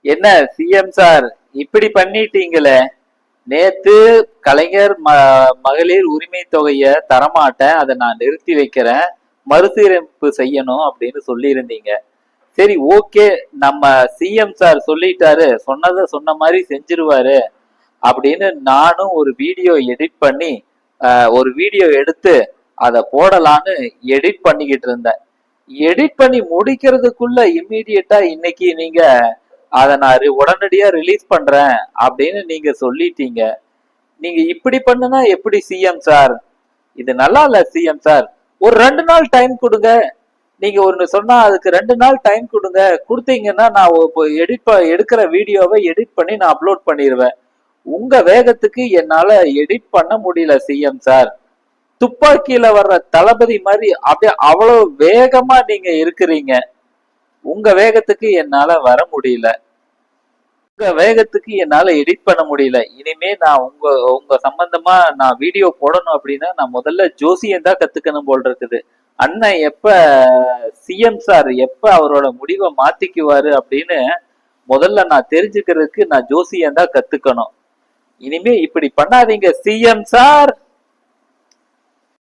என்ன CM sir இப்படி பண்ணிட்டீங்களே? நேத்து கலைஞர் மகளிர் உரிமை தொகைய தரமாட்டேன், அதை நான் நிறுத்தி வைக்கிறேன், மறுசீரமைப்பு செய்யணும் அப்படின்னு சொல்லி இருந்தீங்க. சரி, ஓகே, நம்ம சிஎம் சார் சொல்லிட்டாரு, சொன்னதை சொன்ன மாதிரி செஞ்சிருவாரு அப்படின்னு நானும் ஒரு வீடியோ எடிட் பண்ணி ஒரு வீடியோ எடுத்து அதை போடலான்னு எடிட் பண்ணிக்கிட்டு இருந்தேன். எடிட் பண்ணி முடிக்கிறதுக்குள்ள இம்மீடியட்டா இன்னைக்கு நீங்க அதை நான் உடனடியா ரிலீஸ் பண்றேன் அப்படின்னு நீங்க சொல்லிட்டீங்க. நீங்க இப்படி பண்ணுனா எப்படி சிஎம் சார்? இது நல்லா இல்ல சிஎம் சார். ஒரு 2 நாள் டைம் கொடுங்க. நீங்க ஒன்னு சொன்னா அதுக்கு 2 நாள் டைம் கொடுங்க. கொடுத்தீங்கன்னா நான் எடுக்கிற வீடியோவை எடிட் பண்ணி நான் அப்லோட் பண்ணிடுவேன். உங்க வேகத்துக்கு என்னால எடிட் பண்ண முடியல சிஎம் சார். துப்பாக்கியில வர்ற தளபதி மாதிரி அப்படியே அவ்வளவு வேகமா நீங்க இருக்கிறீங்க. உங்க வேகத்துக்கு என்னால வர முடியல. உங்க வேகத்துக்கு என்னால எடிட் பண்ண முடியல. இனிமே நான் உங்க சம்பந்தமா நான் வீடியோ போடணும் அப்படின்னா நான் முதல்ல ஜோசியம் தான் கத்துக்கணும் போல் இருக்குது. அண்ணன் எப்ப சிஎம் சார் எப்ப அவரோட முடிவை மாத்திக்குவாரு அப்படின்னு முதல்ல நான் தெரிஞ்சுக்கிறதுக்கு நான் ஜோசியம் தான் கத்துக்கணும். இனிமே இப்படி பண்ணாதீங்க சிஎம் சார்.